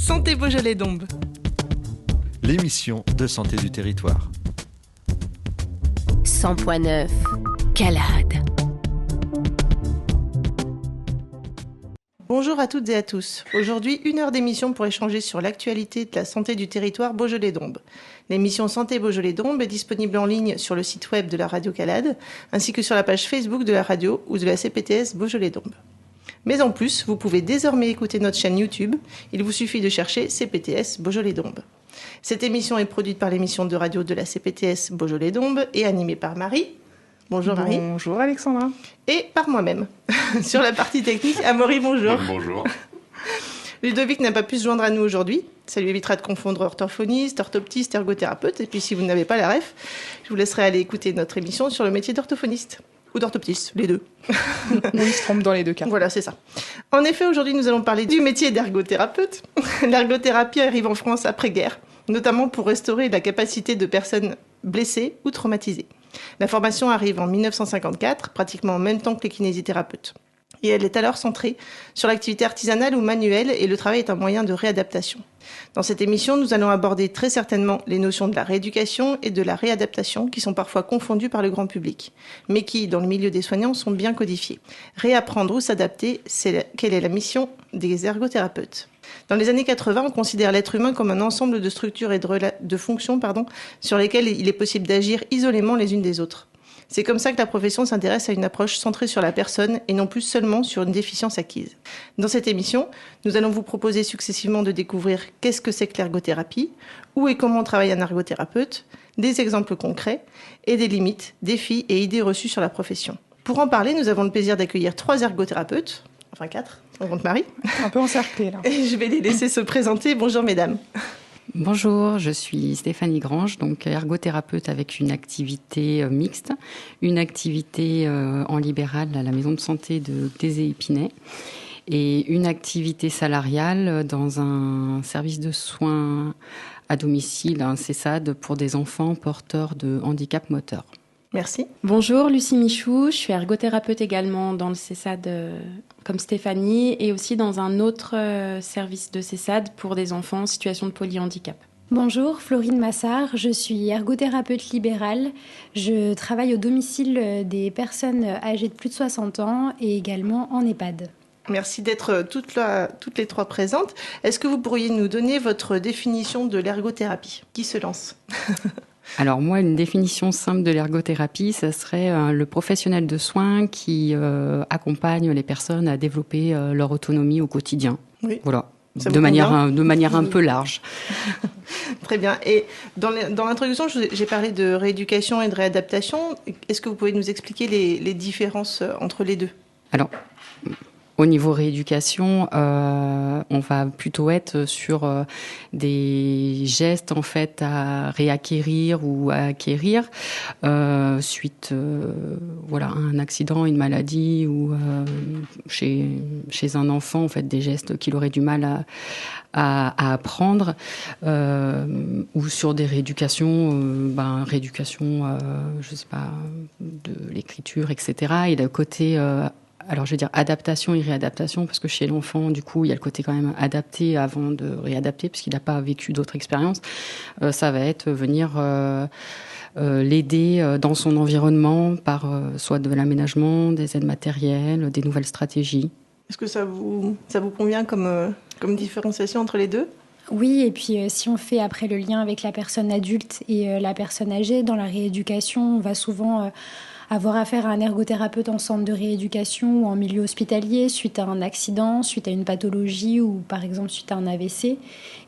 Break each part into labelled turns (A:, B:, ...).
A: Santé Beaujolais-Dombes.
B: L'émission de santé du territoire.
C: 100.9 Calade.
A: Bonjour à toutes et à tous. Aujourd'hui, 1 heure d'émission pour échanger sur l'actualité de la santé du territoire Beaujolais-Dombes. L'émission Santé Beaujolais-Dombes est disponible en ligne sur le site web de la radio Calade, ainsi que sur la page Facebook de la radio ou de la CPTS Beaujolais-Dombes. Mais en plus, vous pouvez désormais écouter notre chaîne YouTube. Il vous suffit de chercher CPTS Beaujolais-Dombes. Cette émission est produite par l'émission de radio de la CPTS Beaujolais-Dombes et animée par Marie. Bonjour Marie.
D: Bonjour Alexandra.
A: Et par moi-même. Sur la partie technique, Amaury, bonjour.
E: Bonjour.
A: Ludovic n'a pas pu se joindre à nous aujourd'hui. Ça lui évitera de confondre orthophoniste, orthoptiste, ergothérapeute. Et puis si vous n'avez pas la ref, je vous laisserai aller écouter notre émission sur le métier d'orthophoniste. Ou d'orthoptiste, les deux.
D: On se trompe dans les deux cas.
A: Voilà, c'est ça. En effet, aujourd'hui, nous allons parler du métier d'ergothérapeute. L'ergothérapie arrive en France après-guerre, notamment pour restaurer la capacité de personnes blessées ou traumatisées. La formation arrive en 1954, pratiquement en même temps que les kinésithérapeutes. Et elle est alors centrée sur l'activité artisanale ou manuelle et le travail est un moyen de réadaptation. Dans cette émission, nous allons aborder très certainement les notions de la rééducation et de la réadaptation qui sont parfois confondues par le grand public, mais qui, dans le milieu des soignants, sont bien codifiées. Réapprendre ou s'adapter, quelle est la mission des ergothérapeutes. Dans les années 80, on considère l'être humain comme un ensemble de structures et de fonctions sur lesquelles il est possible d'agir isolément les unes des autres. C'est comme ça que la profession s'intéresse à une approche centrée sur la personne et non plus seulement sur une déficience acquise. Dans cette émission, nous allons vous proposer successivement de découvrir qu'est-ce que c'est que l'ergothérapie, où et comment travaille un ergothérapeute, des exemples concrets et des limites, défis et idées reçues sur la profession. Pour en parler, nous avons le plaisir d'accueillir 3 ergothérapeutes, enfin 4, on compte Marie.
D: Un peu encerclé là.
A: Et je vais les laisser se présenter. Bonjour mesdames.
F: Bonjour, je suis Stéphanie Grange, donc ergothérapeute avec une activité mixte, une activité en libéral à la maison de santé de Thésée-Épinay et une activité salariale dans un service de soins à domicile, un CESAD pour des enfants porteurs de handicap moteur.
A: Merci.
G: Bonjour, Lucie Michou, je suis ergothérapeute également dans le CESAD comme Stéphanie et aussi dans un autre service de CESAD pour des enfants en situation de polyhandicap.
H: Bonjour, Florine Massard, je suis ergothérapeute libérale. Je travaille au domicile des personnes âgées de plus de 60 ans et également en EHPAD.
A: Merci d'être toutes les 3 présentes. Est-ce que vous pourriez nous donner votre définition de l'ergothérapie ? Qui se lance ?
F: Alors moi, une définition simple de l'ergothérapie, ça serait le professionnel de soins qui accompagne les personnes à développer leur autonomie au quotidien. Oui. Voilà, de manière un peu large.
A: Très bien. Et dans l'introduction, j'ai parlé de rééducation et de réadaptation. Est-ce que vous pouvez nous expliquer les différences entre les deux ?
F: Alors, au niveau rééducation, on va plutôt être sur des gestes en fait à réacquérir ou à acquérir suite à un accident, une maladie ou chez un enfant en fait des gestes qu'il aurait du mal à apprendre ou sur des rééducations, je sais pas, de l'écriture, etc. Et d'un côté alors, je veux dire adaptation et réadaptation, parce que chez l'enfant, du coup, il y a le côté quand même adapté avant de réadapter, puisqu'il n'a pas vécu d'autres expériences. Ça va être venir l'aider dans son environnement par soit de l'aménagement, des aides matérielles, des nouvelles stratégies.
A: Est-ce que ça vous convient comme différenciation entre les deux ?
H: Oui, et puis si on fait après le lien avec la personne adulte et la personne âgée, dans la rééducation, on va souvent avoir affaire à un ergothérapeute en centre de rééducation ou en milieu hospitalier suite à un accident, suite à une pathologie ou par exemple suite à un AVC.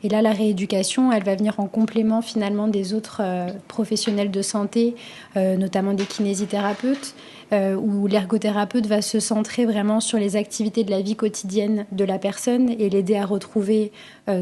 H: Et là, la rééducation, elle va venir en complément finalement des autres professionnels de santé, notamment des kinésithérapeutes, où l'ergothérapeute va se centrer vraiment sur les activités de la vie quotidienne de la personne et l'aider à retrouver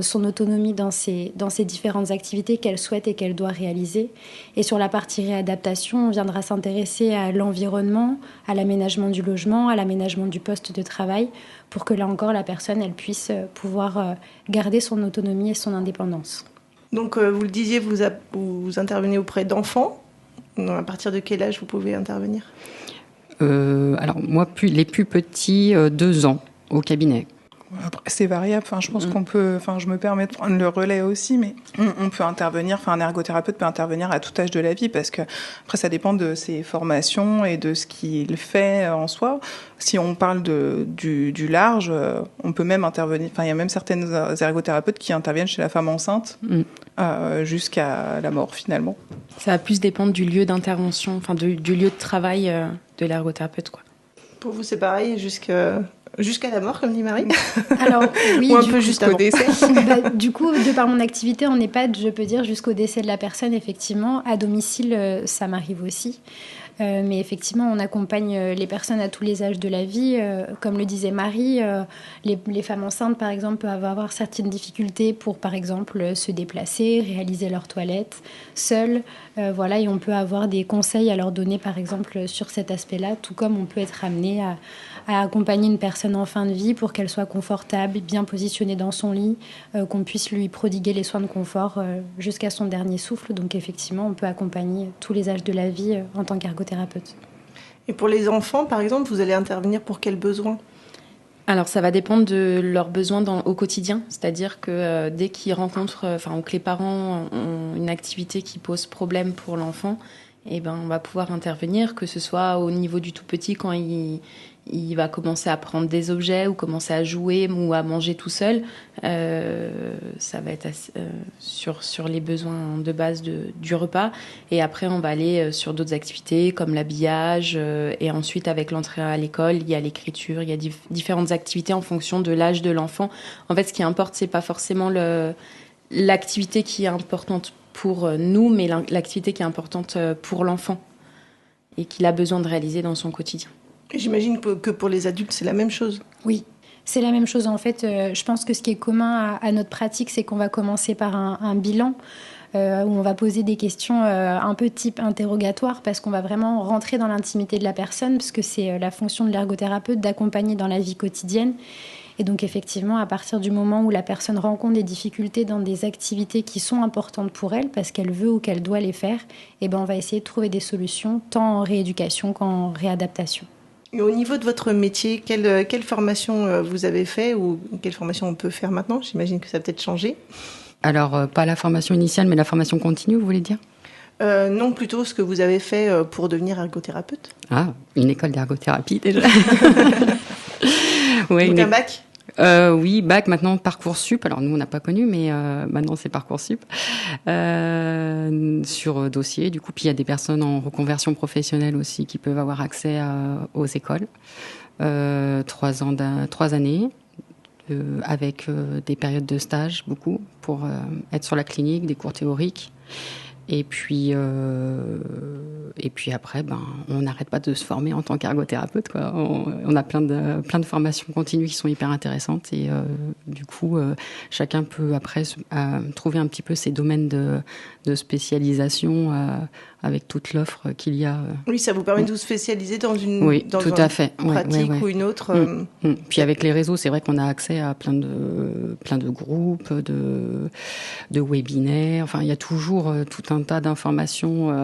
H: son autonomie dans ces différentes activités qu'elle souhaite et qu'elle doit réaliser. Et sur la partie réadaptation, on viendra s'intéresser à l'environnement, à l'aménagement du logement, à l'aménagement du poste de travail, pour que là encore, la personne elle puisse pouvoir garder son autonomie et son indépendance.
A: Donc, vous le disiez, vous intervenez auprès d'enfants. À partir de quel âge vous pouvez intervenir ?
F: Alors, moi, les plus petits, 2 ans au cabinet.
D: Après, c'est variable. Enfin, je pense qu'on peut. Enfin, je me permets de prendre le relais aussi, mais on peut intervenir. Enfin, un ergothérapeute peut intervenir à tout âge de la vie parce que après, ça dépend de ses formations et de ce qu'il fait en soi. Si on parle du large, on peut même intervenir. Enfin, il y a même certaines ergothérapeutes qui interviennent chez la femme enceinte jusqu'à la mort finalement.
G: Ça va plus dépendre du lieu d'intervention, enfin du lieu de travail de l'ergothérapeute, quoi.
A: Pour vous, c'est pareil jusqu'à la mort, comme dit Marie.
H: Alors, oui,
A: Ou un peu juste avant.
D: décès.
H: Du coup, de par mon activité en EHPAD, je peux dire jusqu'au décès de la personne, effectivement. À domicile, ça m'arrive aussi. Mais effectivement, on accompagne les personnes à tous les âges de la vie. Comme le disait Marie, les femmes enceintes, par exemple, peuvent avoir certaines difficultés pour, par exemple, se déplacer, réaliser leur toilette seules. Voilà, et on peut avoir des conseils à leur donner, par exemple, sur cet aspect-là, tout comme on peut être amené à accompagner une personne en fin de vie pour qu'elle soit confortable, bien positionnée dans son lit, qu'on puisse lui prodiguer les soins de confort jusqu'à son dernier souffle. Donc effectivement, on peut accompagner tous les âges de la vie en tant qu'ergothérapeute.
A: Et pour les enfants, par exemple, vous allez intervenir pour quels besoins ?
G: Alors, ça va dépendre de leurs besoins au quotidien. C'est-à-dire que dès qu'ils rencontrent, ou que les parents ont une activité qui pose problème pour l'enfant, on va pouvoir intervenir, que ce soit au niveau du tout petit quand il va commencer à prendre des objets ou commencer à jouer ou à manger tout seul. Ça va être sur les besoins de base du repas. Et après, on va aller sur d'autres activités comme l'habillage. Et ensuite, avec l'entrée à l'école, il y a l'écriture, il y a différentes activités en fonction de l'âge de l'enfant. En fait, ce qui importe, c'est pas forcément l'activité qui est importante pour nous, mais l'activité qui est importante pour l'enfant et qu'il a besoin de réaliser dans son quotidien.
A: J'imagine que pour les adultes, c'est la même chose.
H: Oui, c'est la même chose. En fait, je pense que ce qui est commun à notre pratique, c'est qu'on va commencer par un bilan où on va poser des questions un peu type interrogatoire parce qu'on va vraiment rentrer dans l'intimité de la personne parce que c'est la fonction de l'ergothérapeute d'accompagner dans la vie quotidienne. Et donc effectivement, à partir du moment où la personne rencontre des difficultés dans des activités qui sont importantes pour elle, parce qu'elle veut ou qu'elle doit les faire, on va essayer de trouver des solutions, tant en rééducation qu'en réadaptation.
A: Et au niveau de votre métier, quelle formation vous avez fait ou quelle formation on peut faire maintenant ? J'imagine que ça a peut-être changé.
F: Alors, pas la formation initiale, mais la formation continue, vous voulez dire ?
A: Non, plutôt ce que vous avez fait pour devenir ergothérapeute.
F: Ah, une école d'ergothérapie déjà. Ouais,
A: Donc un bac ?
F: Oui, bac, maintenant Parcoursup. Alors nous, on n'a pas connu, mais maintenant c'est Parcoursup. Sur dossier, du coup. Puis il y a des personnes en reconversion professionnelle aussi qui peuvent avoir accès aux écoles. 3 années, avec des périodes de stage, beaucoup, pour être sur la clinique, des cours théoriques. Et puis après, on n'arrête pas de se former en tant qu'ergothérapeute, quoi. On a plein de formations continues qui sont hyper intéressantes et du coup, chacun peut après trouver un petit peu ses domaines de spécialisation avec toute l'offre qu'il y a.
A: Oui, ça vous permet de vous spécialiser dans une
F: tout à fait.
A: pratique ou une autre.
F: Puis avec les réseaux, c'est vrai qu'on a accès à plein de groupes, de webinaires. Enfin, il y a toujours tout un tas d'informations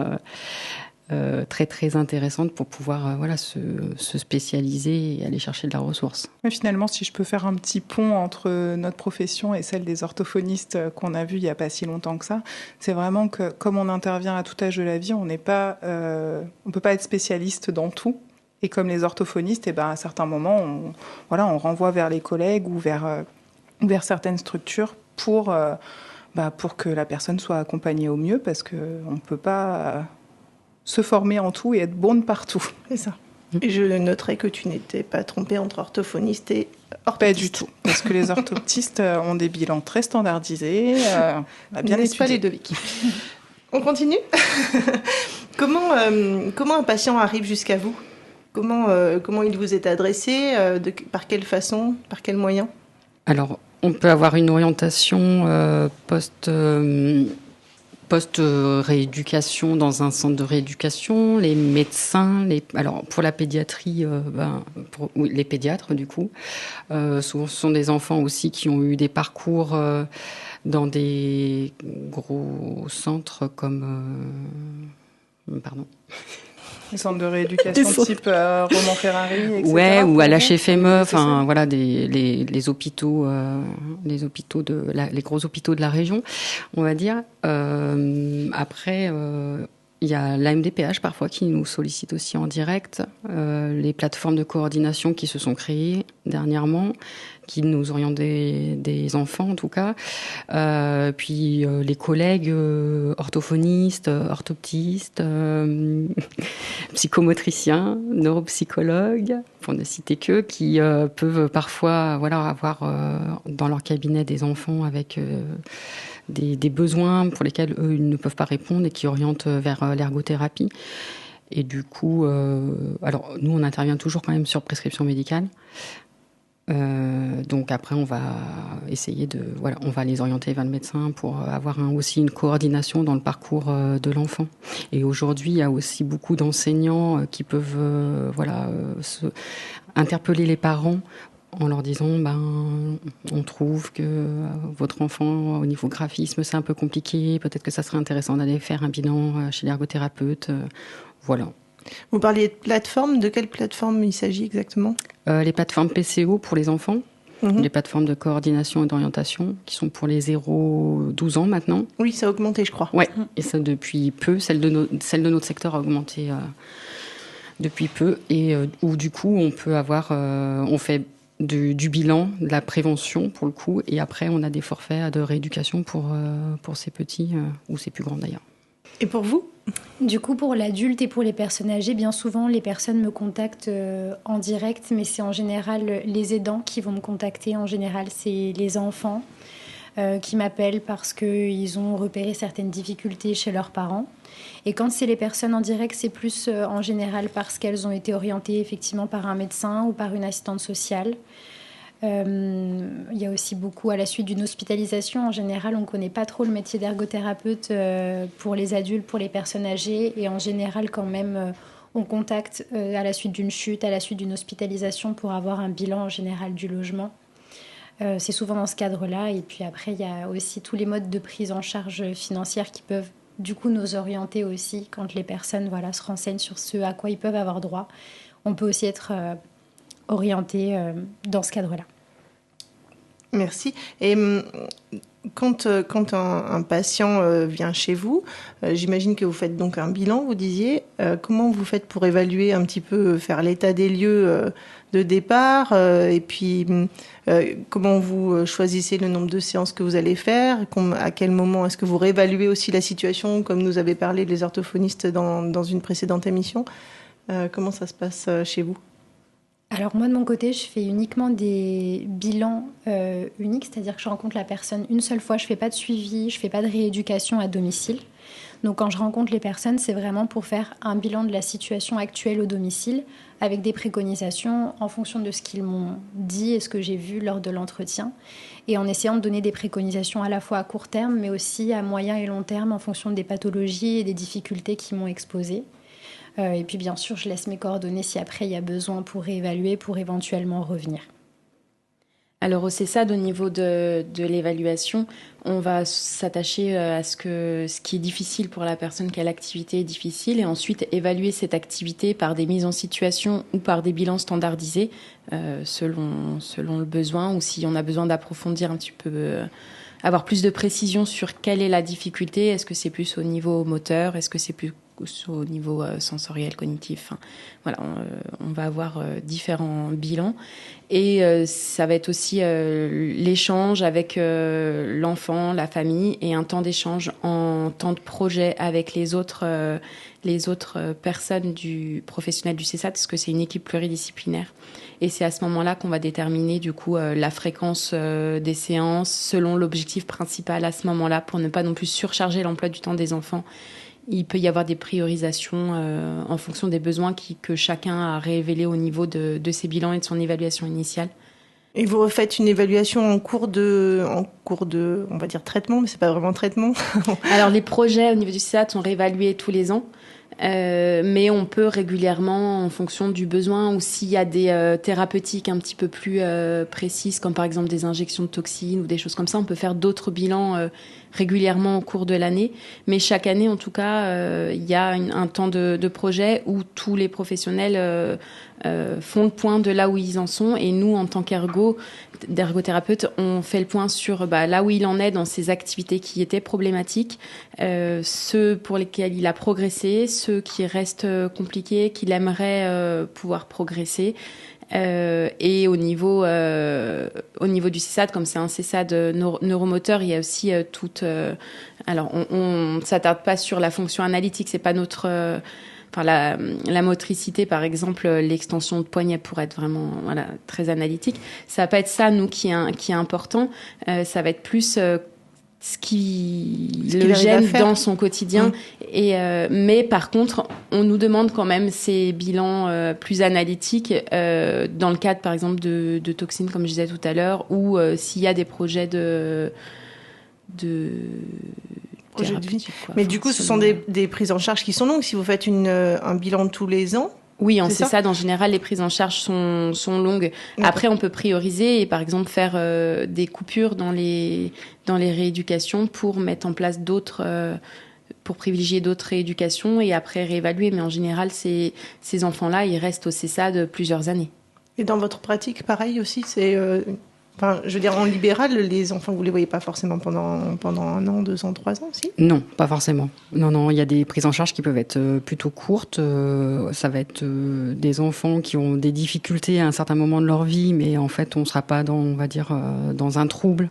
F: très très intéressantes pour pouvoir se spécialiser et aller chercher de la ressource.
D: Mais finalement, si je peux faire un petit pont entre notre profession et celle des orthophonistes qu'on a vu il n'y a pas si longtemps que ça, c'est vraiment que comme on intervient à tout âge de la vie, on peut pas être spécialiste dans tout. Et comme les orthophonistes, à certains moments, on renvoie vers les collègues ou vers certaines structures pour que la personne soit accompagnée au mieux, parce qu'on ne peut pas se former en tout et être bon de partout.
A: C'est ça. Et je noterai que tu n'étais pas trompée entre orthophoniste et orthoptiste.
D: Pas du tout, parce que les orthoptistes ont des bilans très standardisés, bien
A: n'est-ce pas les deux Vicky. On continue. Comment un patient arrive jusqu'à vous ? Comment il vous est adressé ? Par quelle façon ? Par quel moyen ? Alors,
F: on peut avoir une orientation post-rééducation dans un centre de rééducation, les médecins, alors pour la pédiatrie, les pédiatres du coup. Souvent ce sont des enfants aussi qui ont eu des parcours dans des gros centres comme...
D: Les centres de rééducation type Roman Ferrari, etc.
F: Ouais, ou à l'HFME, enfin voilà, les hôpitaux, les gros hôpitaux de la région, on va dire. Après, il y a l'AMDPH parfois qui nous sollicite aussi en direct, les plateformes de coordination qui se sont créées dernièrement, qui nous orientent des enfants en tout cas, puis les collègues orthophonistes, orthoptistes, psychomotriciens, neuropsychologues, pour ne citer qu'eux, qui peuvent parfois avoir dans leur cabinet des enfants avec des besoins pour lesquels eux ils ne peuvent pas répondre et qui orientent vers l'ergothérapie. Et du coup, alors nous on intervient toujours quand même sur prescription médicale. Donc après on va essayer on va les orienter vers le médecin pour avoir aussi une coordination dans le parcours de l'enfant. Et aujourd'hui il y a aussi beaucoup d'enseignants qui peuvent interpeller les parents en leur disant on trouve que votre enfant au niveau graphisme c'est un peu compliqué, peut-être que ça serait intéressant d'aller faire un bilan chez l'ergothérapeute. Voilà.
A: Vous parliez de plateforme, de quelle plateforme il s'agit exactement ?
F: Les plateformes PCO pour les enfants, les plateformes de coordination et d'orientation qui sont pour les 0-12 ans maintenant.
A: Oui, ça a augmenté je crois.
F: Oui, et ça depuis peu, celle de notre secteur a augmenté depuis peu et où du coup on peut avoir, on fait du bilan, de la prévention pour le coup, et après on a des forfaits de rééducation pour ces petits ou ces plus grands d'ailleurs.
A: Et pour vous ?
H: Du coup, pour l'adulte et pour les personnes âgées, bien souvent les personnes me contactent en direct, mais c'est en général les aidants qui vont me contacter. En général, c'est les enfants qui m'appellent parce qu'ils ont repéré certaines difficultés chez leurs parents. Et quand c'est les personnes en direct, c'est plus en général parce qu'elles ont été orientées effectivement par un médecin ou par une assistante sociale. Il y a aussi beaucoup à la suite d'une hospitalisation. En général, on ne connaît pas trop le métier d'ergothérapeute pour les adultes, pour les personnes âgées. Et en général, quand même, on contacte à la suite d'une chute, à la suite d'une hospitalisation pour avoir un bilan en général du logement. C'est souvent dans ce cadre-là. Et puis après, il y a aussi tous les modes de prise en charge financière qui peuvent du coup nous orienter aussi quand les personnes se renseignent sur ce à quoi ils peuvent avoir droit. On peut aussi être orienté dans ce cadre-là.
A: Merci. Et quand un patient vient chez vous, j'imagine que vous faites donc un bilan, vous disiez. Comment vous faites pour évaluer un petit peu, faire l'état des lieux de départ et puis comment vous choisissez le nombre de séances que vous allez faire, à quel moment est-ce que vous réévaluez aussi la situation, comme nous avaient parlé les orthophonistes dans une précédente émission. Comment ça se passe chez vous ?
H: Alors moi de mon côté, je fais uniquement des bilans uniques, c'est-à-dire que je rencontre la personne une seule fois, je ne fais pas de suivi, je ne fais pas de rééducation à domicile. Donc quand je rencontre les personnes, c'est vraiment pour faire un bilan de la situation actuelle au domicile avec des préconisations en fonction de ce qu'ils m'ont dit et ce que j'ai vu lors de l'entretien et en essayant de donner des préconisations à la fois à court terme mais aussi à moyen et long terme en fonction des pathologies et des difficultés qui m'ont exposées. Et puis bien sûr, je laisse mes coordonnées si après il y a besoin pour réévaluer, pour éventuellement revenir.
G: Alors au CESAD, au niveau de l'évaluation, on va s'attacher à ce qui est difficile pour la personne, quelle activité est difficile, et ensuite évaluer cette activité par des mises en situation ou par des bilans standardisés selon le besoin, ou si on a besoin d'approfondir un petit peu, avoir plus de précision sur quelle est la difficulté, est-ce que c'est plus au niveau moteur, est-ce que c'est plus au niveau sensoriel, cognitif. Voilà, on va avoir différents bilans. Et ça va être aussi l'échange avec l'enfant, la famille, et un temps d'échange en temps de projet avec les autres personnes du professionnel du CESAD, parce que c'est une équipe pluridisciplinaire. Et c'est à ce moment-là qu'on va déterminer du coup la fréquence des séances selon l'objectif principal à ce moment-là, pour ne pas non plus surcharger l'emploi du temps des enfants. Il peut y avoir des priorisations en fonction des besoins que chacun a révélés au niveau de ses bilans et de son évaluation initiale.
A: Et vous refaites une évaluation en cours de, on va dire traitement, mais c'est pas vraiment traitement.
G: Alors les projets au niveau du CESAD sont réévalués tous les ans. mais on peut régulièrement, en fonction du besoin, ou s'il y a des thérapeutiques un petit peu plus précises, comme par exemple des injections de toxines ou des choses comme ça, on peut faire d'autres bilans régulièrement au cours de l'année. Mais chaque année, en tout cas, il y a un temps de projet où tous les professionnels font le point de là où ils en sont. Et nous, en tant d'ergothérapeute, on fait le point sur là où il en est dans ses activités qui étaient problématiques, ceux pour lesquels il a progressé, ceux qui restent compliqués, qu'il aimerait pouvoir progresser. Et au niveau du CESAD, comme c'est un CESAD neuromoteur, il y a aussi alors on s'attarde pas sur la fonction analytique, c'est pas notre la motricité, par exemple, l'extension de poignet pourrait être vraiment très analytique. Ça va pas être ça, nous, qui est important. Ça va être plus ce qui le gêne dans son quotidien. Mais par contre, on nous demande quand même ces bilans plus analytiques dans le cadre, par exemple, de toxines, comme je disais tout à l'heure, ou s'il y a des projets de
A: vie. Mais du coup, ce sont des prises en charge qui sont longues. Si vous faites un bilan tous les ans.
G: Oui, en CESAD, en général, les prises en charge sont longues. D'accord. Après, on peut prioriser et, par exemple, faire des coupures dans les rééducations pour mettre en place pour privilégier d'autres rééducations et après réévaluer. Mais en général, ces enfants-là, ils restent au CESAD plusieurs années. Et
A: dans votre pratique, pareil aussi, c'est... je veux dire, en libéral, les enfants, vous ne les voyez pas forcément pendant 1 an, 2 ans, 3 ans, si ?
F: Non, pas forcément. Non, il y a des prises en charge qui peuvent être plutôt courtes. Ça va être des enfants qui ont des difficultés à un certain moment de leur vie, mais en fait, on ne sera pas dans un trouble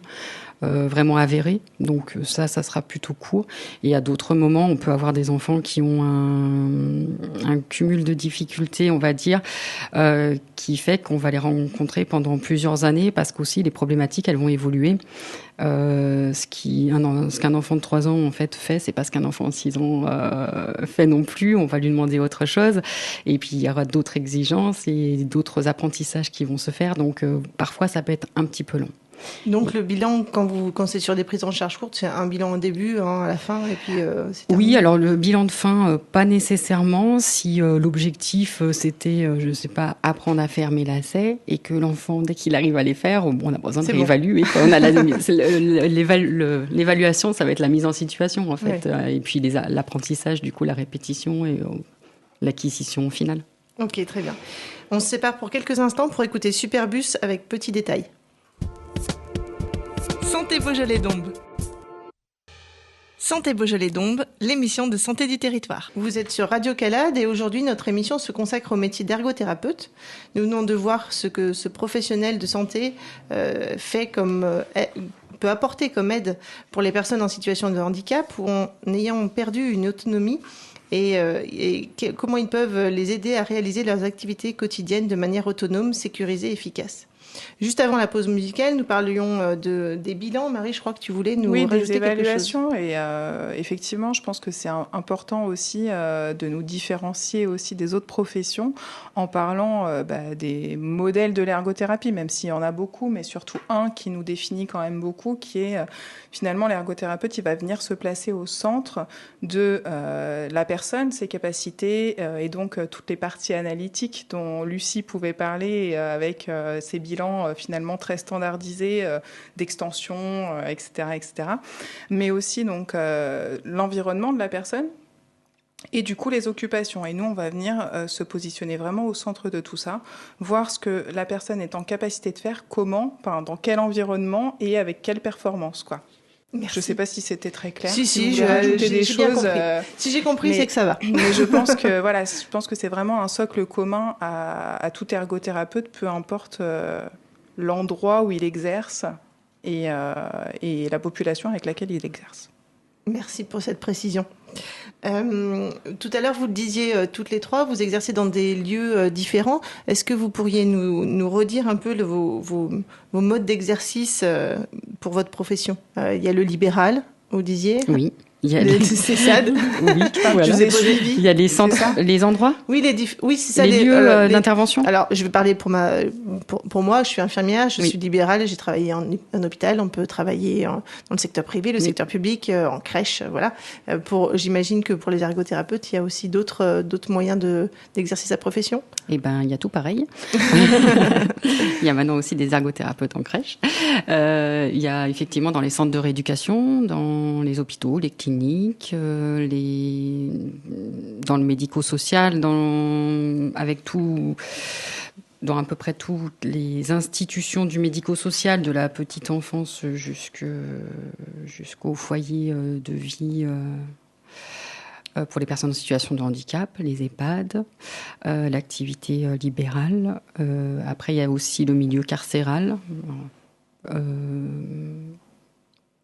F: vraiment avéré. Donc ça sera plutôt court. Et à d'autres moments, on peut avoir des enfants qui ont un cumul de difficultés, on va dire, qui fait qu'on va les rencontrer pendant plusieurs années parce qu'aussi les problématiques, elles vont évoluer. Ce qu'un enfant de 3 ans en fait fait, c'est pas ce qu'un enfant de 6 ans fait non plus. On va lui demander autre chose. Et puis il y aura d'autres exigences et d'autres apprentissages qui vont se faire. Donc parfois, ça peut être un petit peu long.
A: Donc le bilan, quand c'est sur des prises en charge courtes, c'est un bilan au début, à la fin, et puis c'est terminé.
F: Oui, alors le bilan de fin, pas nécessairement. Si l'objectif c'était, je ne sais pas, apprendre à faire mes lacets, et que l'enfant, dès qu'il arrive à les faire, on a besoin de réévaluer. On a l'évaluation, ça va être la mise en situation en fait, et puis l'apprentissage, du coup, la répétition et l'acquisition finale.
A: Ok, très bien. On se sépare pour quelques instants pour écouter Superbus avec Petit Détail. Santé Beaujolais-Dombes. Santé Beaujolais-Dombes, l'émission de santé du territoire. Vous êtes sur Radio Calade et aujourd'hui notre émission se consacre au métier d'ergothérapeute. Nous venons de voir ce que ce professionnel de santé peut apporter comme aide pour les personnes en situation de handicap ou en ayant perdu une autonomie et comment ils peuvent les aider à réaliser leurs activités quotidiennes de manière autonome, sécurisée et efficace. Juste avant la pause musicale, nous parlions des bilans. Marie, je crois que tu voulais nous rajouter quelque chose.
D: Oui, des évaluations. Et effectivement, je pense que c'est important aussi de nous différencier aussi des autres professions en parlant des modèles de l'ergothérapie, même s'il y en a beaucoup, mais surtout un qui nous définit quand même beaucoup, qui est finalement l'ergothérapeute. Il va venir se placer au centre de la personne, ses capacités et donc toutes les parties analytiques dont Lucie pouvait parler avec ses bilans finalement très standardisés d'extension, etc., mais aussi donc l'environnement de la personne et du coup les occupations. Et nous, on va venir se positionner vraiment au centre de tout ça, voir ce que la personne est en capacité de faire, comment, dans quel environnement et avec quelle performance, quoi. Merci. Je ne sais pas si c'était très clair.
A: Si, j'ai ajouté des choses. Si j'ai compris, c'est que ça va.
D: Mais je pense que c'est vraiment un socle commun à tout ergothérapeute, peu importe l'endroit où il exerce et la population avec laquelle il exerce.
A: Merci pour cette précision. Tout à l'heure, vous le disiez toutes les trois, vous exercez dans des lieux différents. Est-ce que vous pourriez nous redire un peu vos modes d'exercice pour votre profession ? Il y a le libéral, vous disiez ?
F: Oui. Il y a
A: les CESAD.
F: Oui, voilà.
A: Je vous ai suivi.
F: Il y a les centres, les endroits,
A: Oui, c'est ça.
F: les lieux d'intervention.
A: Alors, je vais parler pour moi. Je suis infirmière, je
F: Oui.
A: suis libérale, j'ai travaillé en hôpital. On peut travailler dans le secteur privé, le secteur public, en crèche, voilà. J'imagine que pour les ergothérapeutes, il y a aussi d'autres moyens d'exercer sa profession.
F: Eh ben, il y a tout pareil. Il y a maintenant aussi des ergothérapeutes en crèche. Il y a effectivement dans les centres de rééducation, dans les hôpitaux, les cliniques, dans le médico-social, dans à peu près toutes les institutions du médico-social, de la petite enfance jusqu'au foyer de vie pour les personnes en situation de handicap, les EHPAD, l'activité libérale. Après, il y a aussi le milieu carcéral.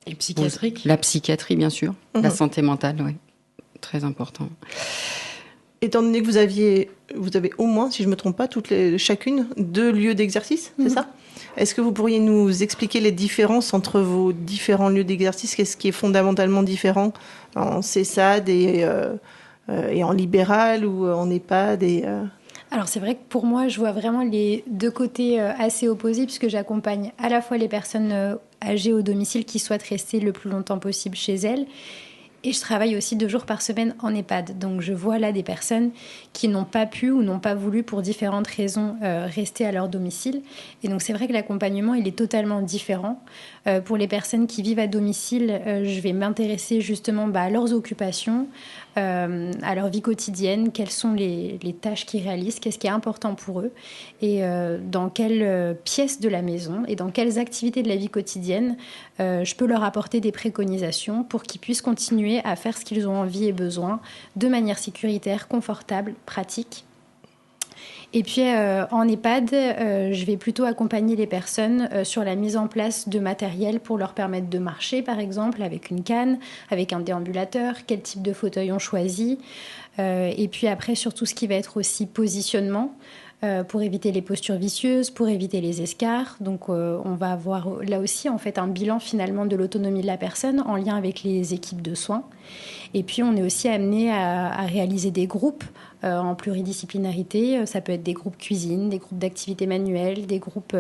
G: Et psychiatrique.
F: La psychiatrie, bien sûr. La santé mentale, oui. Très important.
A: Étant donné que vous avez au moins, si je ne me trompe pas, chacune 2 lieux d'exercice, c'est ça ? Est-ce que vous pourriez nous expliquer les différences entre vos différents lieux d'exercice ? Qu'est-ce qui est fondamentalement différent en CESAD et en libéral ou en EHPAD
H: Alors c'est vrai que pour moi, je vois vraiment les 2 côtés assez opposés puisque j'accompagne à la fois les personnes âgées au domicile qui souhaitent rester le plus longtemps possible chez elles. Et je travaille aussi 2 jours par semaine en EHPAD. Donc je vois là des personnes qui n'ont pas pu ou n'ont pas voulu pour différentes raisons rester à leur domicile. Et donc c'est vrai que l'accompagnement, il est totalement différent. Pour les personnes qui vivent à domicile, je vais m'intéresser justement à leurs occupations, à leur vie quotidienne, quelles sont les tâches qu'ils réalisent, qu'est-ce qui est important pour eux et dans quelle pièce de la maison et dans quelles activités de la vie quotidienne je peux leur apporter des préconisations pour qu'ils puissent continuer à faire ce qu'ils ont envie et besoin de manière sécuritaire, confortable, pratique. Et puis en EHPAD, je vais plutôt accompagner les personnes sur la mise en place de matériel pour leur permettre de marcher, par exemple, avec une canne, avec un déambulateur, quel type de fauteuil on choisit. Et puis après, sur tout ce qui va être aussi positionnement, pour éviter les postures vicieuses, pour éviter les escarres. Donc on va avoir là aussi en fait un bilan finalement de l'autonomie de la personne en lien avec les équipes de soins. Et puis on est aussi amené à réaliser des groupes en pluridisciplinarité. Ça peut être des groupes cuisine, des groupes d'activités manuelles, des groupes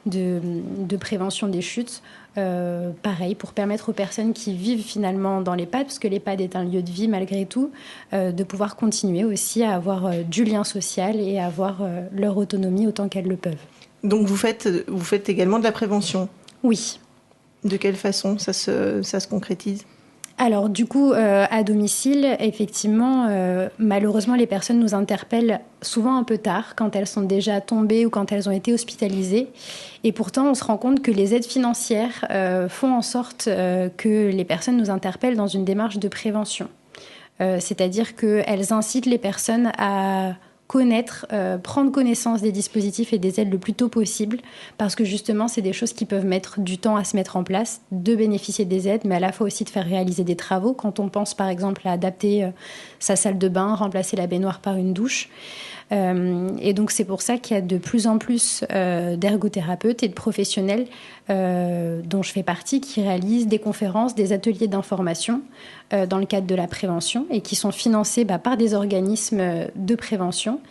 H: de prévention des chutes. Pareil, pour permettre aux personnes qui vivent finalement dans l'EHPAD, parce que l'EHPAD est un lieu de vie malgré tout, de pouvoir continuer aussi à avoir du lien social et à avoir leur autonomie autant qu'elles le peuvent.
A: Donc vous faites également de la prévention ?
H: Oui.
A: De quelle façon ça se concrétise ?
H: Alors du coup, à domicile, effectivement, malheureusement, les personnes nous interpellent souvent un peu tard, quand elles sont déjà tombées ou quand elles ont été hospitalisées. Et pourtant, on se rend compte que les aides financières font en sorte que les personnes nous interpellent dans une démarche de prévention. C'est-à-dire qu'elles incitent les personnes à connaître, prendre connaissance des dispositifs et des aides le plus tôt possible, parce que justement, c'est des choses qui peuvent mettre du temps à se mettre en place, de bénéficier des aides, mais à la fois aussi de faire réaliser des travaux. Quand on pense par exemple à adapter sa salle de bain, remplacer la baignoire par une douche. Et donc c'est pour ça qu'il y a de plus en plus d'ergothérapeutes et de professionnels dont je fais partie qui réalisent des conférences, des ateliers d'information dans le cadre de la prévention et qui sont financés par des organismes de prévention.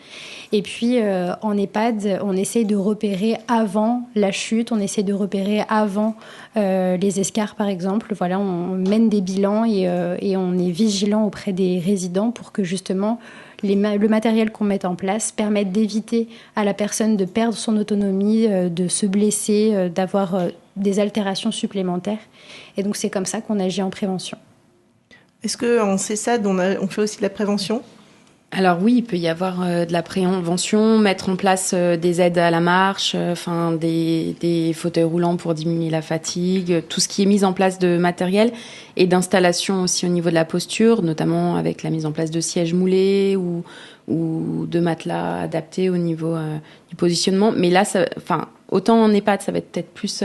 H: Et puis en EHPAD, on essaye de repérer avant la chute, on essaye de repérer avant les escarres par exemple. Voilà, on mène des bilans et on est vigilant auprès des résidents pour que justement le matériel qu'on met en place permette d'éviter à la personne de perdre son autonomie, de se blesser, d'avoir des altérations supplémentaires. Et donc c'est comme ça qu'on agit en prévention. Est-ce qu'en CESAD, on fait aussi de la prévention ?
G: Alors oui, il peut y avoir de la prévention, mettre en place des aides à la marche, des fauteuils roulants pour diminuer la fatigue, tout ce qui est mis en place de matériel et d'installation aussi au niveau de la posture, notamment avec la mise en place de sièges moulés ou de matelas adaptés au niveau du positionnement. Mais là, autant en EHPAD, ça va être peut-être plus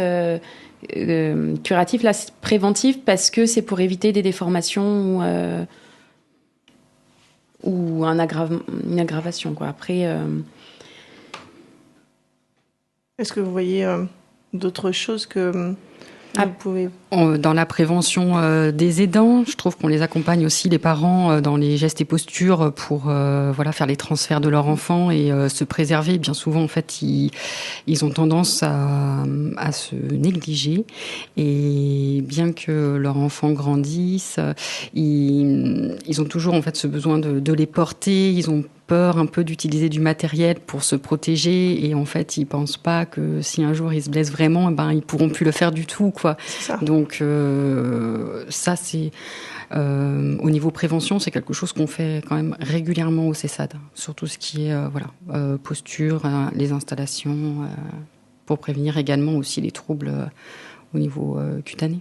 G: curatif, là c'est préventif parce que c'est pour éviter des déformations ou une aggravation, quoi. Après,
A: est-ce que vous voyez d'autres choses que Vous pouvez...
F: Dans la prévention des aidants, je trouve qu'on les accompagne aussi, les parents, dans les gestes et postures pour faire les transferts de leur enfant et se préserver. Bien souvent, en fait, ils ont tendance à se négliger. Et bien que leur enfant grandisse, ils ont toujours en fait ce besoin de les porter. Ils ont peur un peu d'utiliser du matériel pour se protéger et en fait ils pensent pas que si un jour ils se blessent vraiment, ils pourront plus le faire du tout, quoi.
A: C'est ça.
F: Donc ça c'est au niveau prévention, c'est quelque chose qu'on fait quand même régulièrement au CESAD, sur tout ce qui est posture, les installations, pour prévenir également aussi les troubles au niveau cutané.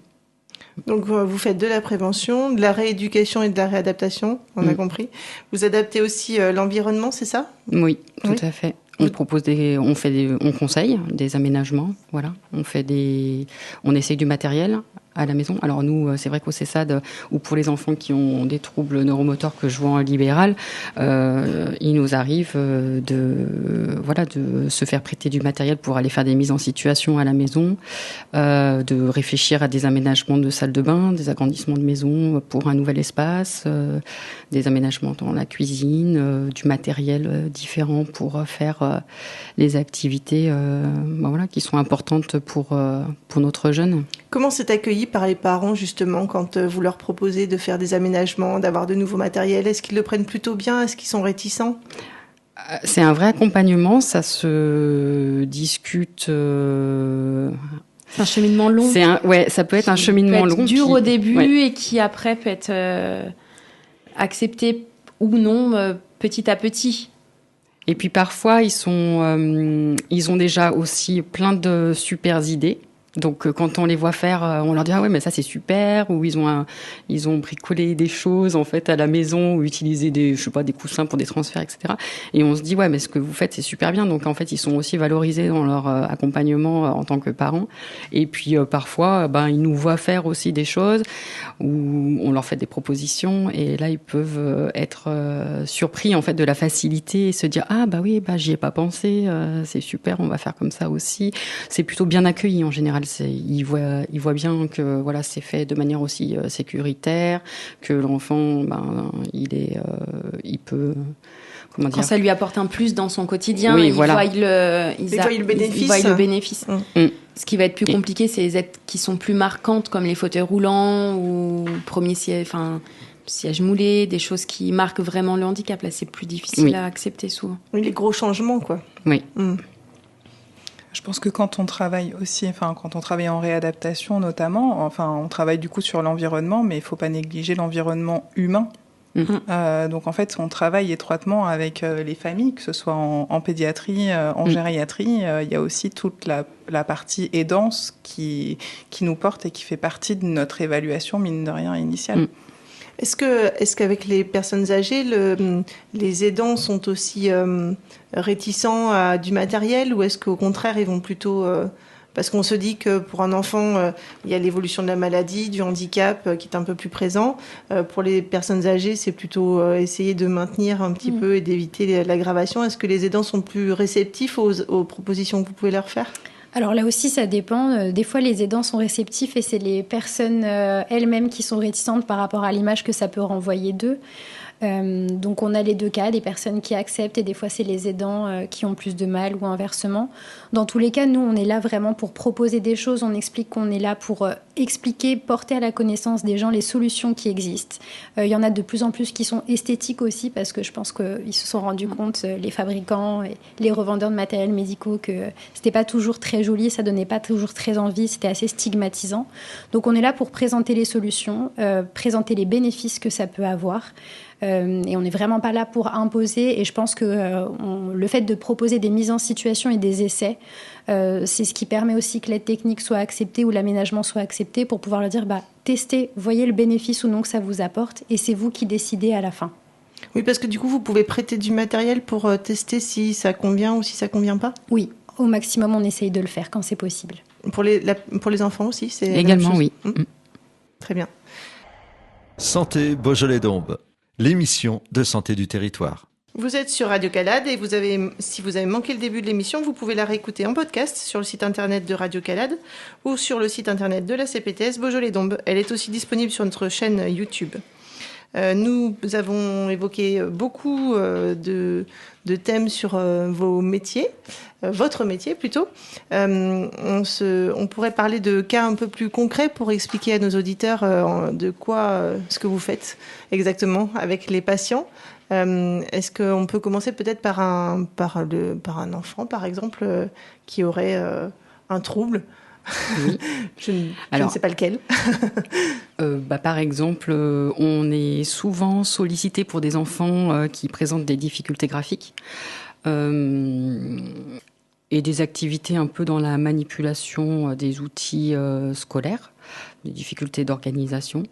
A: Donc vous faites de la prévention, de la rééducation et de la réadaptation, on a compris. Vous adaptez aussi l'environnement, c'est ça ?
F: Oui, tout à fait. On conseille des aménagements, voilà. On essaye du matériel à la maison. Alors nous, c'est vrai qu'au CESAD, ou pour les enfants qui ont des troubles neuromoteurs que je vois en libéral, il nous arrive de se faire prêter du matériel pour aller faire des mises en situation à la maison, de réfléchir à des aménagements de salle de bain, des agrandissements de maison pour un nouvel espace, des aménagements dans la cuisine, du matériel différent pour faire les activités qui sont importantes pour notre jeune.
A: Comment c'est accueilli par les parents, justement, quand vous leur proposez de faire des aménagements, d'avoir de nouveaux matériels ? Est-ce qu'ils le prennent plutôt bien ? Est-ce qu'ils sont réticents ?
F: C'est un vrai accompagnement, ça se discute...
G: C'est un cheminement long.
F: Ça peut être un cheminement long.
G: Dur au début et qui après peut être accepté ou non petit à petit.
F: Et puis parfois, ils ont déjà aussi plein de super idées. Donc quand on les voit faire, on leur dit ah ouais mais ça c'est super, ou ils ont bricolé des choses en fait à la maison, ou utilisé des coussins pour des transferts, etc. Et on se dit ouais mais ce que vous faites c'est super bien. Donc en fait ils sont aussi valorisés dans leur accompagnement en tant que parents. Et puis parfois ils nous voient faire aussi des choses où on leur fait des propositions et là ils peuvent être surpris en fait de la facilité et se dire ah bah oui j'y ai pas pensé, c'est super, on va faire comme ça aussi. C'est plutôt bien accueilli en général. Ils voient bien que c'est fait de manière aussi sécuritaire, que l'enfant il peut
G: quand ça lui apporte un plus dans son quotidien,
F: oui,
G: il voit
A: le
G: bénéfice. Ce qui va être plus compliqué, c'est les aides qui sont plus marquantes comme les fauteuils roulants ou siège moulé, des choses qui marquent vraiment le handicap. Là, c'est plus difficile à accepter souvent.
A: Oui, les gros changements, quoi.
F: Oui.
D: Je pense que quand on travaille aussi, quand on travaille en réadaptation notamment, on travaille du coup sur l'environnement, mais il ne faut pas négliger l'environnement humain. Donc en fait, on travaille étroitement avec les familles, que ce soit en pédiatrie, en gériatrie. Il y a aussi toute la partie aidance qui nous porte et qui fait partie de notre évaluation, mine de rien, initiale.
A: Est-ce qu'avec les personnes âgées, les aidants sont aussi réticents à du matériel, ou est-ce qu'au contraire, ils vont plutôt... parce qu'on se dit que pour un enfant, il y a l'évolution de la maladie, du handicap qui est un peu plus présent. Pour les personnes âgées, c'est plutôt essayer de maintenir un petit peu et d'éviter l'aggravation. Est-ce que les aidants sont plus réceptifs aux propositions que vous pouvez leur faire ?
H: Alors là aussi, ça dépend. Des fois, les aidants sont réceptifs et c'est les personnes elles-mêmes qui sont réticentes par rapport à l'image que ça peut renvoyer d'eux. Donc on a les deux cas, des personnes qui acceptent et des fois c'est les aidants qui ont plus de mal ou inversement. Dans tous les cas, nous on est là vraiment pour proposer des choses, on explique qu'on est là pour expliquer, porter à la connaissance des gens les solutions qui existent. Il y en a de plus en plus qui sont esthétiques aussi parce que je pense qu'ils se sont rendus compte, les fabricants et les revendeurs de matériel médicaux, que c'était pas toujours très joli, ça donnait pas toujours très envie, c'était assez stigmatisant. Donc on est là pour présenter les solutions, présenter les bénéfices que ça peut avoir. Et on n'est vraiment pas là pour imposer, et je pense que le fait de proposer des mises en situation et des essais, c'est ce qui permet aussi que l'aide technique soit acceptée ou l'aménagement soit accepté, pour pouvoir leur dire testez, voyez le bénéfice ou non que ça vous apporte, et c'est vous qui décidez à la fin.
A: Oui, parce que du coup vous pouvez prêter du matériel pour tester si ça convient ou si ça convient pas.
H: Oui, au maximum on essaye de le faire quand c'est possible.
A: Pour les enfants aussi, c'est
F: également oui.
A: Très bien.
B: Santé Beaujolais-Dombes, l'émission de santé du territoire.
A: Vous êtes sur Radio Calade et si vous avez manqué le début de l'émission, vous pouvez la réécouter en podcast sur le site internet de Radio Calade ou sur le site internet de la CPTS Beaujolais-Dombes. Elle est aussi disponible sur notre chaîne YouTube. Nous avons évoqué beaucoup de thèmes sur vos métiers, votre métier plutôt. On pourrait parler de cas un peu plus concrets pour expliquer à nos auditeurs ce que vous faites exactement avec les patients. Est-ce qu'on peut commencer peut-être par un enfant, par exemple, qui aurait un trouble?
F: Oui.
A: Je ne sais pas lequel.
F: Par exemple, on est souvent sollicité pour des enfants qui présentent des difficultés graphiques et des activités un peu dans la manipulation des outils scolaires, des difficultés d'organisation.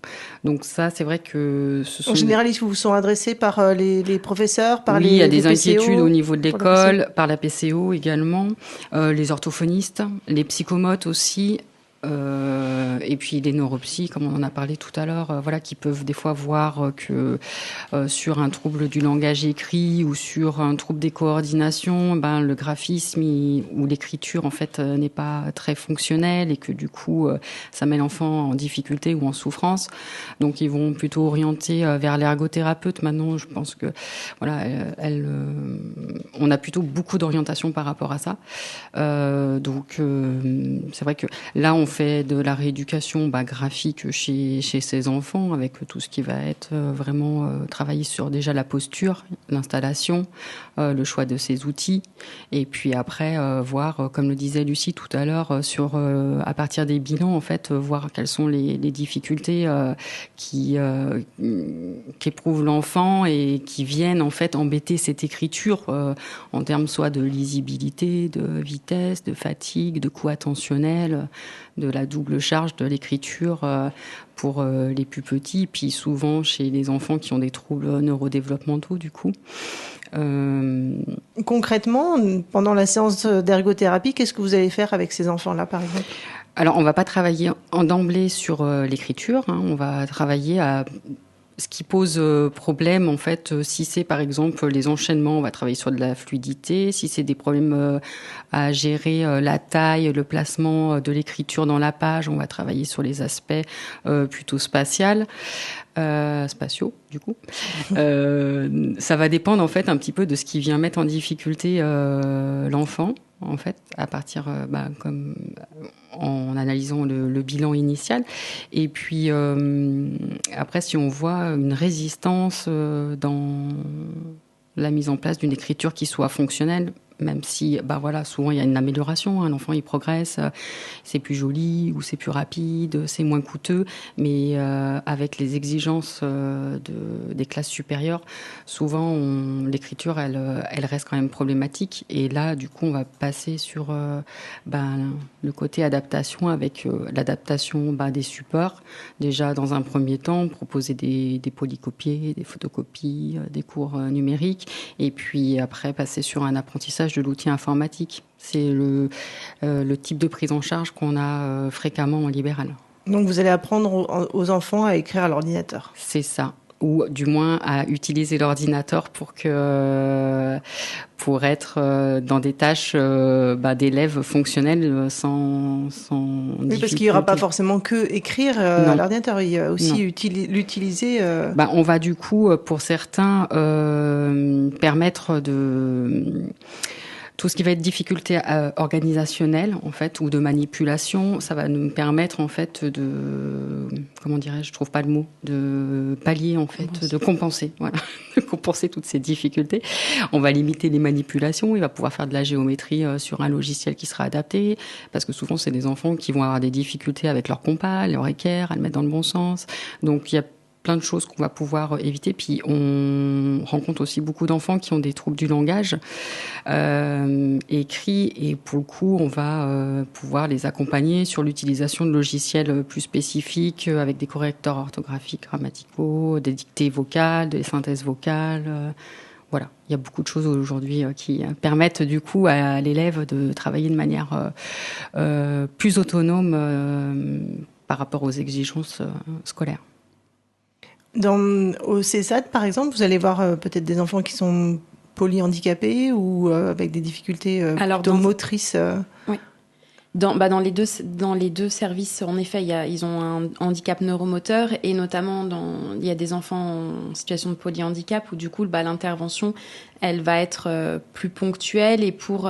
F: Donc ça, c'est vrai que
A: en général, ils vous sont adressés par les professeurs, par
F: oui,
A: les
F: il y a des
A: PCO,
F: inquiétudes au niveau de l'école, par la PCO également, les orthophonistes, les psychomotes aussi. Et puis les neuropsys, comme on en a parlé tout à l'heure, qui peuvent des fois voir que sur un trouble du langage écrit ou sur un trouble des coordinations, le graphisme ou l'écriture en fait n'est pas très fonctionnel et que du coup ça met l'enfant en difficulté ou en souffrance. Donc ils vont plutôt orienter vers l'ergothérapeute. Maintenant, je pense que on a plutôt beaucoup d'orientation par rapport à ça. Donc c'est vrai que là on fait de la rééducation graphique chez ces enfants avec tout ce qui va être vraiment travailler sur déjà la posture, l'installation, le choix de ces outils et puis après voir, comme le disait Lucie tout à l'heure, à partir des bilans en fait, voir quelles sont les difficultés qu'éprouve l'enfant et qui viennent en fait embêter cette écriture en termes soit de lisibilité, de vitesse, de fatigue, de coût attentionnel, de la double charge de l'écriture pour les plus petits, puis souvent chez les enfants qui ont des troubles neurodéveloppementaux du coup.
A: Concrètement, pendant la séance d'ergothérapie, qu'est-ce que vous allez faire avec ces enfants-là, par exemple ?
F: Alors, on va pas travailler d'emblée sur l'écriture, on va travailler à ce qui pose problème, en fait, si c'est par exemple les enchaînements, on va travailler sur de la fluidité. Si c'est des problèmes à gérer la taille, le placement de l'écriture dans la page, on va travailler sur les aspects plutôt spatiaux, du coup. Ça va dépendre en fait un petit peu de ce qui vient mettre en difficulté l'enfant, en fait, à partir comme en analysant le bilan initial. Et puis après, si on voit une résistance dans la mise en place d'une écriture qui soit fonctionnelle, même si, souvent il y a une amélioration, un enfant il progresse, c'est plus joli ou c'est plus rapide, c'est moins coûteux, mais avec les exigences des classes supérieures, souvent l'écriture elle reste quand même problématique. Et là, du coup, on va passer sur le côté adaptation avec l'adaptation des supports. Déjà, dans un premier temps, proposer des polycopiés, des photocopies, des cours numériques, et puis après passer sur un apprentissage de l'outil informatique. C'est le type de prise en charge qu'on a fréquemment en libéral.
A: Donc vous allez apprendre aux enfants à écrire à l'ordinateur.
F: C'est ça. Ou du moins à utiliser l'ordinateur pour être dans des tâches d'élèves fonctionnels sans
A: oui, parce qu'il n'y aura pas forcément que écrire à l'ordinateur, il y a aussi l'utiliser.
F: On va du coup, pour certains, permettre de... Tout ce qui va être difficulté organisationnelle, en fait, ou de manipulation, ça va nous permettre, en fait, je trouve pas le mot, de pallier, en fait, de compenser, de compenser toutes ces difficultés. On va limiter les manipulations, il va pouvoir faire de la géométrie sur un logiciel qui sera adapté, parce que souvent, c'est des enfants qui vont avoir des difficultés avec leur compas, leur équerre, à le mettre dans le bon sens. Donc, il y a plein de choses qu'on va pouvoir éviter. Puis on rencontre aussi beaucoup d'enfants qui ont des troubles du langage écrit, et pour le coup on va pouvoir les accompagner sur l'utilisation de logiciels plus spécifiques avec des correcteurs orthographiques, grammaticaux, des dictées vocales, des synthèses vocales. Voilà, il y a beaucoup de choses aujourd'hui qui permettent du coup à l'élève de travailler de manière plus autonome par rapport aux exigences scolaires.
A: Au CESAD, par exemple, vous allez voir peut-être des enfants qui sont polyhandicapés ou avec des difficultés plutôt motrices
G: Oui. Dans les deux services, en effet, ils ont un handicap neuromoteur et notamment il y a des enfants en situation de polyhandicap où du coup, l'intervention, elle va être plus ponctuelle et pour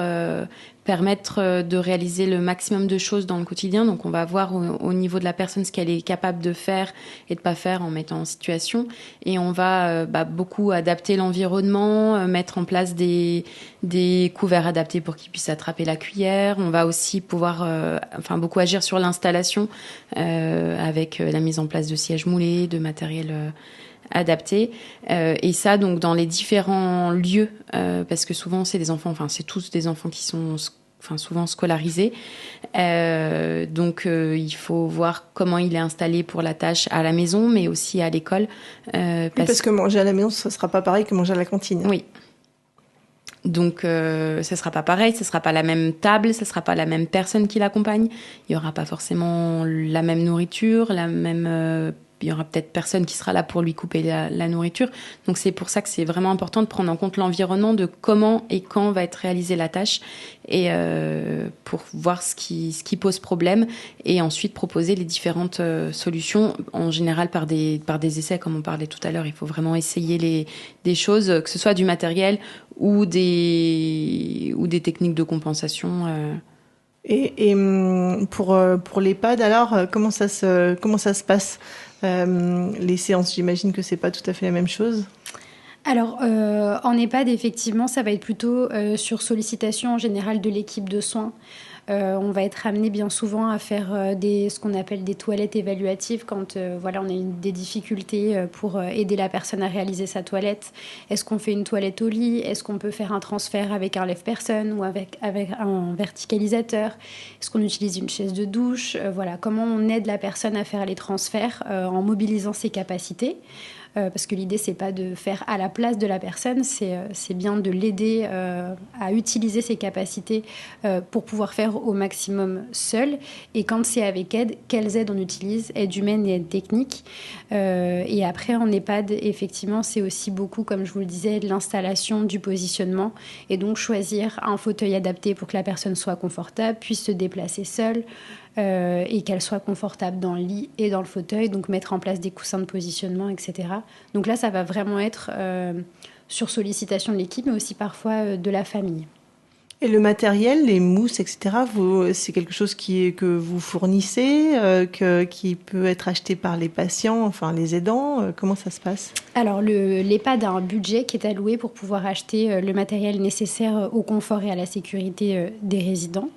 G: permettre de réaliser le maximum de choses dans le quotidien. Donc, on va voir au niveau de la personne ce qu'elle est capable de faire et de pas faire en mettant en situation. Et on va beaucoup adapter l'environnement, mettre en place des couverts adaptés pour qu'ils puissent attraper la cuillère. On va aussi pouvoir beaucoup agir sur l'installation avec la mise en place de sièges moulés, de matériel adapté. Et ça, donc, dans les différents lieux, parce que souvent, c'est tous des enfants qui sont souvent scolarisés. Donc, il faut voir comment il est installé pour la tâche à la maison, mais aussi à l'école.
A: Parce que manger à la maison, ça ne sera pas pareil que manger à la cantine.
G: Oui. Donc, ça ne sera pas pareil, ce ne sera pas la même table, ce ne sera pas la même personne qui l'accompagne. Il n'y aura pas forcément la même nourriture, il y aura peut-être personne qui sera là pour lui couper la nourriture. Donc, c'est pour ça que c'est vraiment important de prendre en compte l'environnement, de comment et quand va être réalisée la tâche et pour voir ce qui pose problème et ensuite proposer les différentes solutions, en général par des essais, comme on parlait tout à l'heure. Il faut vraiment essayer des choses, que ce soit du matériel ou des techniques de compensation.
A: Et pour l'EHPAD, alors, comment ça se passe les séances, j'imagine que c'est pas tout à fait la même chose.
H: Alors, en EHPAD, effectivement, ça va être plutôt sur sollicitation en général de l'équipe de soins. On va être amené bien souvent à faire ce qu'on appelle des toilettes évaluatives quand on a des difficultés pour aider la personne à réaliser sa toilette. Est-ce qu'on fait une toilette au lit? Est-ce qu'on peut faire un transfert avec un lève-personne ou avec un verticalisateur? Est-ce qu'on utilise une chaise de douche? Comment on aide la personne à faire les transferts en mobilisant ses capacités. Parce que l'idée, c'est pas de faire à la place de la personne, c'est bien de l'aider à utiliser ses capacités pour pouvoir faire au maximum seul. Et quand c'est avec aide, quelles aides on utilise? Aide humaine et aide technique. Et après, en EHPAD, effectivement, c'est aussi beaucoup, comme je vous le disais, de l'installation, du positionnement. Et donc, choisir un fauteuil adapté pour que la personne soit confortable, puisse se déplacer seule. Et qu'elle soit confortable dans le lit et dans le fauteuil, donc mettre en place des coussins de positionnement, etc. Donc là, ça va vraiment être sur sollicitation de l'équipe, mais aussi parfois de la famille.
A: Et le matériel, les mousses, etc., c'est quelque chose que vous fournissez, qui peut être acheté par les patients, enfin les aidants. Comment ça se passe?
H: Alors, l'EHPAD a un budget qui est alloué pour pouvoir acheter le matériel nécessaire au confort et à la sécurité des résidents.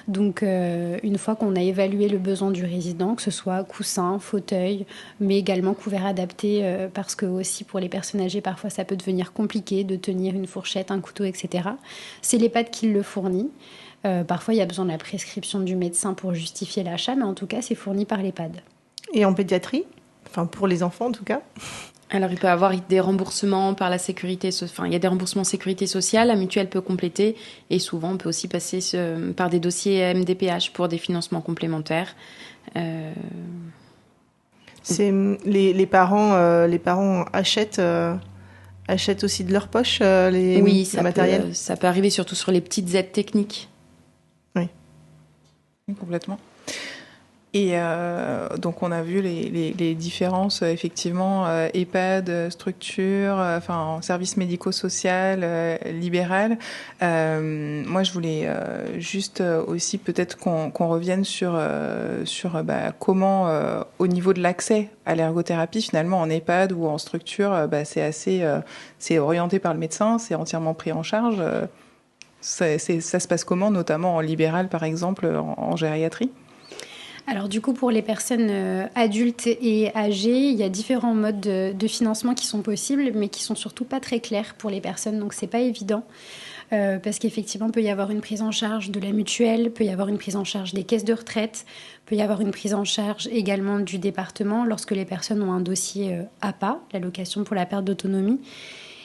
H: Donc, une fois qu'on a évalué le besoin du résident, que ce soit coussin, fauteuil, mais également couvert adapté, parce que aussi pour les personnes âgées, parfois ça peut devenir compliqué de tenir une fourchette, un couteau, etc. C'est l'EHPAD qui le fournit. Parfois, il y a besoin de la prescription du médecin pour justifier l'achat, mais en tout cas, c'est fourni par l'EHPAD.
A: Et en pédiatrie? Enfin, pour les enfants, en tout cas?
G: Alors, il peut y avoir des remboursements par la sécurité, il y a des remboursements sécurité sociale, la mutuelle peut compléter, et souvent, on peut aussi passer par des dossiers MDPH pour des financements complémentaires.
A: C'est les parents achètent aussi de leur poche le matériel.
G: Ça peut arriver surtout sur les petites aides techniques.
A: Oui,
D: complètement. Et donc on a vu les différences effectivement EHPAD, structure, service médico-social, libéral. Moi je voulais juste aussi peut-être qu'on revienne sur comment au niveau de l'accès à l'ergothérapie finalement en EHPAD ou en structure c'est orienté par le médecin, c'est entièrement pris en charge. Ça se passe comment, notamment en libéral par exemple, en gériatrie?
H: Alors du coup, pour les personnes adultes et âgées, il y a différents modes de financement qui sont possibles, mais qui sont surtout pas très clairs pour les personnes, donc c'est pas évident. Parce qu'effectivement, il peut y avoir une prise en charge de la mutuelle, il peut y avoir une prise en charge des caisses de retraite, il peut y avoir une prise en charge également du département lorsque les personnes ont un dossier APA, l'allocation pour la perte d'autonomie.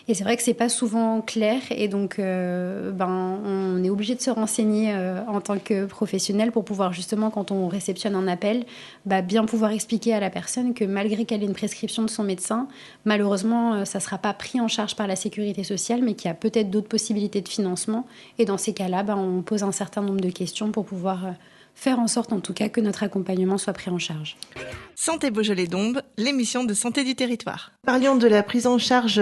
H: Et c'est vrai que c'est pas souvent clair et donc on est obligé de se renseigner en tant que professionnel pour pouvoir justement, quand on réceptionne un appel, bien pouvoir expliquer à la personne que malgré qu'elle ait une prescription de son médecin, malheureusement ça sera pas pris en charge par la sécurité sociale, mais qu'il y a peut-être d'autres possibilités de financement. Et dans ces cas-là, on pose un certain nombre de questions pour pouvoir faire en sorte en tout cas que notre accompagnement soit pris en charge.
A: Santé Beaujolais-Dombes, l'émission de santé du territoire. Parlions de la prise en charge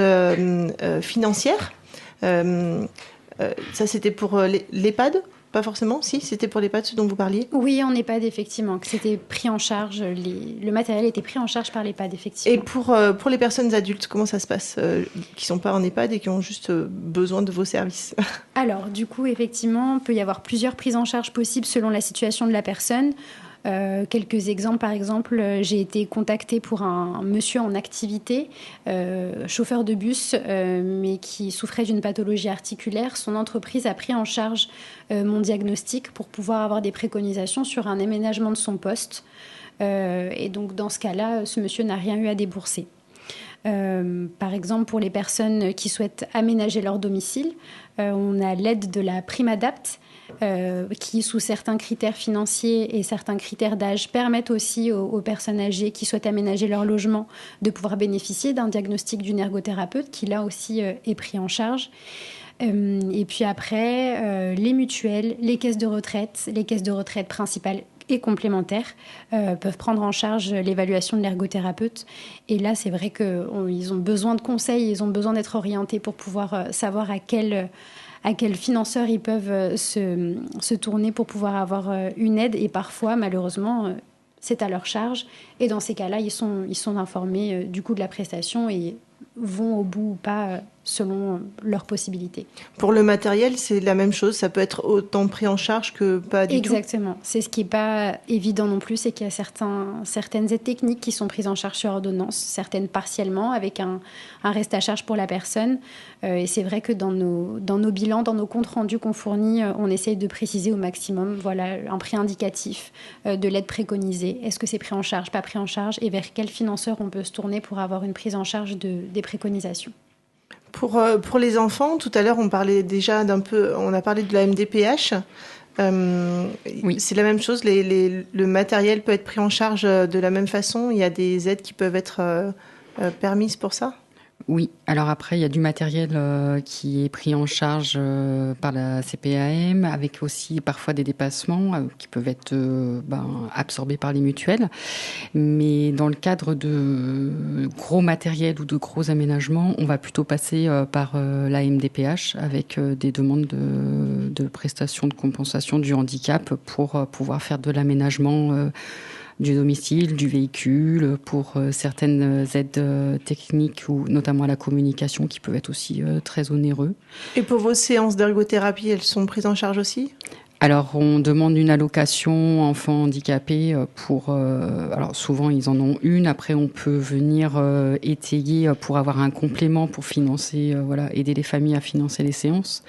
A: financière. Ça, c'était pour l'EHPAD ? Pas forcément, si, c'était pour l'EHPAD, ce dont vous parliez ?
H: Oui, en EHPAD, effectivement, que c'était pris en charge, le matériel était pris en charge par l'EHPAD, effectivement.
A: Et pour les personnes adultes, comment ça se passe, qui ne sont pas en EHPAD et qui ont juste besoin de vos services ?
H: Alors, du coup, effectivement, il peut y avoir plusieurs prises en charge possibles selon la situation de la personne. Quelques exemples, par exemple, j'ai été contactée pour un monsieur en activité, chauffeur de bus, mais qui souffrait d'une pathologie articulaire. Son entreprise a pris en charge mon diagnostic pour pouvoir avoir des préconisations sur un aménagement de son poste. Et donc, dans ce cas-là, ce monsieur n'a rien eu à débourser. Par exemple, pour les personnes qui souhaitent aménager leur domicile, on a l'aide de la prime Adapt, qui, sous certains critères financiers et certains critères d'âge, permettent aussi aux personnes âgées qui souhaitent aménager leur logement de pouvoir bénéficier d'un diagnostic d'une ergothérapeute qui, là aussi, est pris en charge. Et puis après, les mutuelles, les caisses de retraite principales et complémentaires peuvent prendre en charge l'évaluation de l'ergothérapeute. Et là, c'est vrai qu'ils ont besoin de conseils, ils ont besoin d'être orientés pour pouvoir savoir à quel financeur ils peuvent se tourner pour pouvoir avoir une aide. Et parfois, malheureusement, c'est à leur charge. Et dans ces cas-là, ils sont informés du coût de la prestation et vont au bout ou pas selon leurs possibilités.
A: Pour le matériel, c'est la même chose. Ça peut être autant pris en charge que pas du tout.
H: Exactement. C'est ce qui n'est pas évident non plus, c'est qu'il y a certaines aides techniques qui sont prises en charge sur ordonnance, certaines partiellement, avec un reste à charge pour la personne. Et c'est vrai que dans nos bilans, dans nos comptes rendus qu'on fournit, on essaye de préciser au maximum, voilà, un prix indicatif de l'aide préconisée. Est-ce que c'est pris en charge, pas pris en charge, et vers quel financeur on peut se tourner pour avoir une prise en charge des préconisations.
A: Pour les enfants, tout à l'heure, on a parlé de la MDPH. Oui. C'est la même chose, le matériel peut être pris en charge de la même façon. Il y a des aides qui peuvent être permises pour ça ?
F: Oui, alors après, il y a du matériel qui est pris en charge par la CPAM, avec aussi parfois des dépassements qui peuvent être absorbés par les mutuelles. Mais dans le cadre de gros matériel ou de gros aménagements, on va plutôt passer par la MDPH avec des demandes de prestations de compensation du handicap pour pouvoir faire de l'aménagement du domicile, du véhicule, pour certaines aides techniques ou notamment à la communication qui peuvent être aussi très onéreux.
A: Et pour vos séances d'ergothérapie, elles sont prises en charge aussi ?
F: Alors, on demande une allocation enfants handicapés pour... alors, souvent, ils en ont une. Après, on peut venir étayer pour avoir un complément pour financer, aider les familles à financer les séances.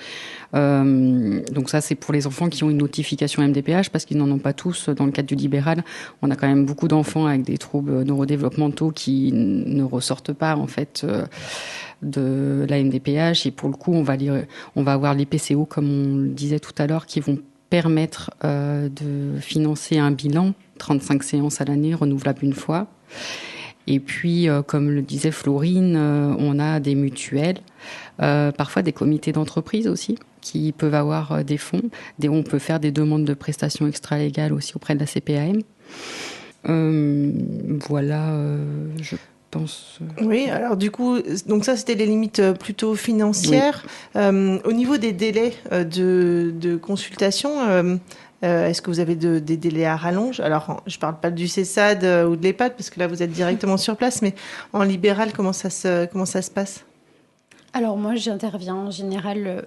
F: Donc ça, c'est pour les enfants qui ont une notification MDPH, parce qu'ils n'en ont pas tous. Dans le cadre du libéral, on a quand même beaucoup d'enfants avec des troubles neurodéveloppementaux qui ne ressortent pas, en fait, de la MDPH. Et pour le coup, on va avoir les PCO, comme on le disait tout à l'heure, qui vont permettre de financer un bilan, 35 séances à l'année, renouvelables une fois. Et puis, comme le disait Florine, on a des mutuelles, parfois des comités d'entreprise aussi, qui peuvent avoir des fonds. On peut faire des demandes de prestations extra-légales aussi auprès de la CPAM. Je pense...
A: Oui, alors du coup, donc ça c'était les limites plutôt financières. Oui. Au niveau des délais de consultation, est-ce que vous avez des délais à rallonge ? Alors, je ne parle pas du CESAD ou de l'EHPAD, parce que là vous êtes directement sur place, mais en libéral, comment ça se passe ?
H: Alors moi, j'interviens en général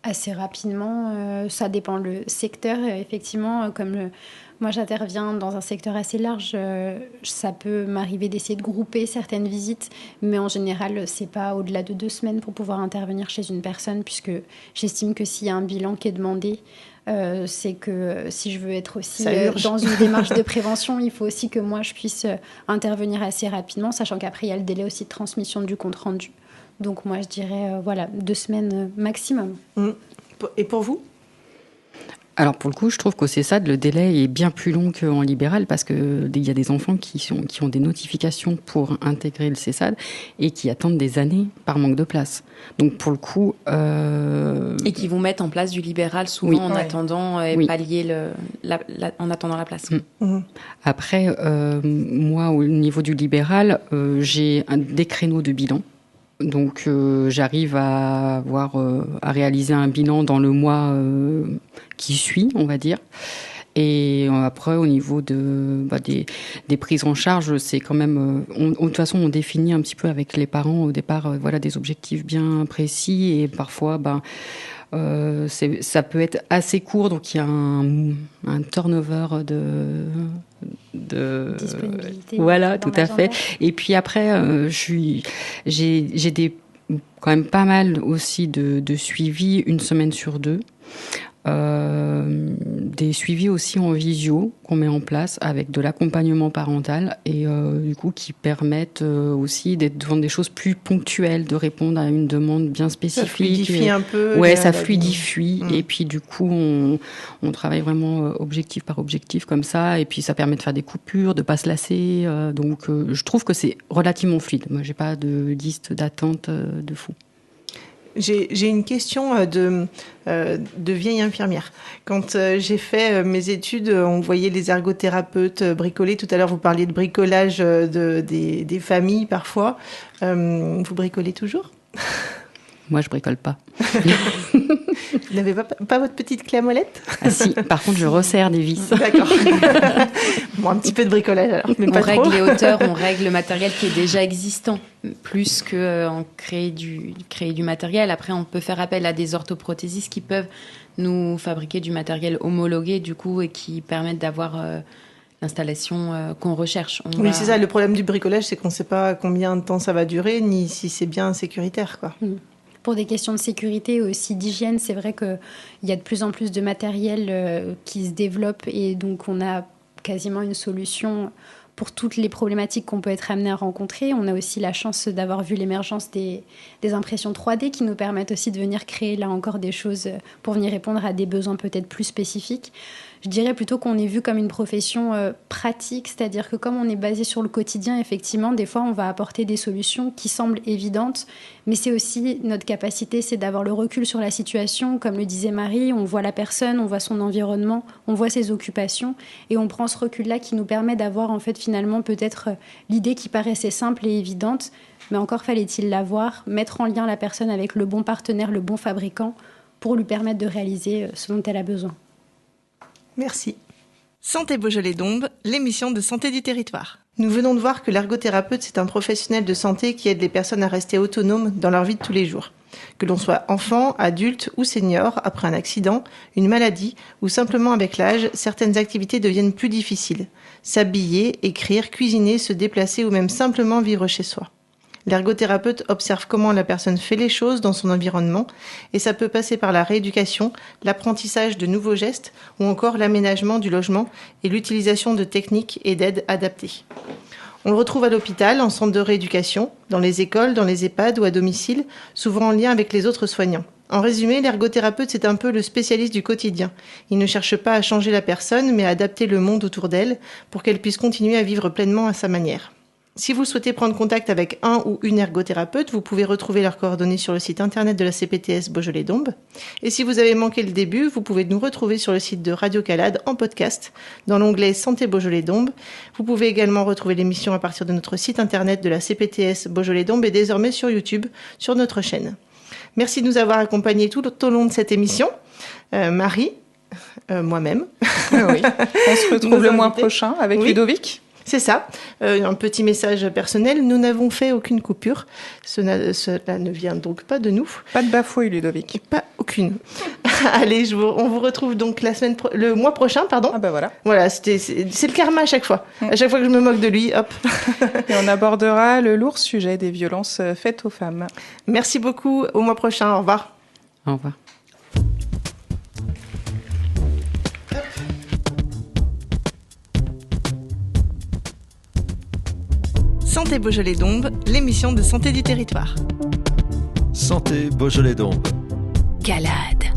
H: assez rapidement. Ça dépend le secteur, effectivement, moi, j'interviens dans un secteur assez large. Ça peut m'arriver d'essayer de grouper certaines visites, mais en général, c'est pas au-delà de 2 semaines pour pouvoir intervenir chez une personne, puisque j'estime que s'il y a un bilan qui est demandé, c'est que si je veux être aussi dans une démarche de prévention, il faut aussi que moi, je puisse intervenir assez rapidement, sachant qu'après, il y a le délai aussi de transmission du compte rendu. Donc moi, je dirais 2 semaines maximum.
A: Et pour vous ?
F: Alors pour le coup, je trouve qu'au CESAD, le délai est bien plus long qu'en libéral parce qu'il y a des enfants qui ont des notifications pour intégrer le CESAD et qui attendent des années par manque de place. Donc pour le coup...
G: Et qui vont mettre en place du libéral souvent en attendant pallier en attendant la place.
F: Après, moi, au niveau du libéral, j'ai des créneaux de bilan. Donc j'arrive à réaliser un bilan dans le mois qui suit, on va dire. Et après, au niveau des prises en charge, c'est quand même... de toute façon, on définit un petit peu avec les parents au départ des objectifs bien précis. Et parfois, ça peut être assez court. Donc il y a un turnover de
H: disponibilité.
F: Voilà, tout à fait. Et puis après, j'ai quand même pas mal aussi de suivis 1 semaine sur 2. Des suivis aussi en visio qu'on met en place avec de l'accompagnement parental et du coup qui permettent aussi d'être devant des choses plus ponctuelles, de répondre à une demande bien spécifique. Ça
A: fluidifie un peu.
F: Ouais, ça fluidifie et puis du coup on travaille vraiment objectif par objectif comme ça et puis ça permet de faire des coupures, de pas se lasser. Donc je trouve que c'est relativement fluide. Moi j'ai pas de liste d'attente de fou.
A: J'ai une question de vieille infirmière. Quand j'ai fait mes études, on voyait les ergothérapeutes bricoler. Tout à l'heure, vous parliez de bricolage des familles parfois. Vous bricolez toujours ?
F: Moi, je bricole pas.
A: Vous n'avez pas votre petite clé à molette ?
F: Ah si, par contre, je resserre des vis.
A: D'accord. Bon, un petit peu de bricolage alors, mais
G: on
A: pas
G: règle
A: trop.
G: les hauteurs, on règle le matériel qui est déjà existant, plus qu'en créer du matériel. Après, on peut faire appel à des orthoprothésistes qui peuvent nous fabriquer du matériel homologué, du coup, et qui permettent d'avoir l'installation qu'on recherche.
A: C'est ça, le problème du bricolage, c'est qu'on ne sait pas combien de temps ça va durer, ni si c'est bien sécuritaire, quoi.
H: Pour des questions de sécurité et aussi d'hygiène, c'est vrai qu'il y a de plus en plus de matériel qui se développe et donc on a quasiment une solution pour toutes les problématiques qu'on peut être amené à rencontrer. On a aussi la chance d'avoir vu l'émergence des impressions 3D qui nous permettent aussi de venir créer là encore des choses pour venir répondre à des besoins peut-être plus spécifiques. Je dirais plutôt qu'on est vu comme une profession pratique, c'est-à-dire que comme on est basé sur le quotidien, effectivement, des fois, on va apporter des solutions qui semblent évidentes, mais c'est aussi notre capacité, c'est d'avoir le recul sur la situation. Comme le disait Marie, on voit la personne, on voit son environnement, on voit ses occupations, et on prend ce recul-là qui nous permet d'avoir, en fait, finalement, peut-être l'idée qui paraissait simple et évidente, mais encore fallait-il l'avoir, mettre en lien la personne avec le bon partenaire, le bon fabricant, pour lui permettre de réaliser ce dont elle a besoin.
A: Merci. Santé Beaujolais-Dombes, l'émission de santé du territoire. Nous venons de voir que l'ergothérapeute, c'est un professionnel de santé qui aide les personnes à rester autonomes dans leur vie de tous les jours. Que l'on soit enfant, adulte ou senior, après un accident, une maladie ou simplement avec l'âge, certaines activités deviennent plus difficiles. S'habiller, écrire, cuisiner, se déplacer ou même simplement vivre chez soi. L'ergothérapeute observe comment la personne fait les choses dans son environnement et ça peut passer par la rééducation, l'apprentissage de nouveaux gestes ou encore l'aménagement du logement et l'utilisation de techniques et d'aides adaptées. On le retrouve à l'hôpital, en centre de rééducation, dans les écoles, dans les EHPAD ou à domicile, souvent en lien avec les autres soignants. En résumé, l'ergothérapeute, c'est un peu le spécialiste du quotidien. Il ne cherche pas à changer la personne, mais à adapter le monde autour d'elle pour qu'elle puisse continuer à vivre pleinement à sa manière. Si vous souhaitez prendre contact avec un ou une ergothérapeute, vous pouvez retrouver leurs coordonnées sur le site internet de la CPTS Beaujolais-Dombes. Et si vous avez manqué le début, vous pouvez nous retrouver sur le site de Radio Calade en podcast, dans l'onglet Santé Beaujolais-Dombes. Vous pouvez également retrouver l'émission à partir de notre site internet de la CPTS Beaujolais-Dombes et désormais sur YouTube, sur notre chaîne. Merci de nous avoir accompagnés tout au long de cette émission. Marie, moi-même.
D: Oui. On se retrouve le mois prochain avec Ludovic.
A: C'est ça, un petit message personnel. Nous n'avons fait aucune coupure. Cela ne vient donc pas de nous.
D: Pas de bafouille, Ludovic.
A: Pas aucune. Allez, on vous retrouve donc le mois prochain, pardon.
D: Ah bah voilà.
A: Voilà, c'est le karma à chaque fois. À chaque fois que je me moque de lui, hop.
D: Et on abordera le lourd sujet des violences faites aux femmes.
A: Merci beaucoup. Au mois prochain. Au revoir.
F: Au revoir.
A: Santé Beaujolais-Dombes, l'émission de santé du territoire.
B: Santé Beaujolais d'Ombre.
C: Calade.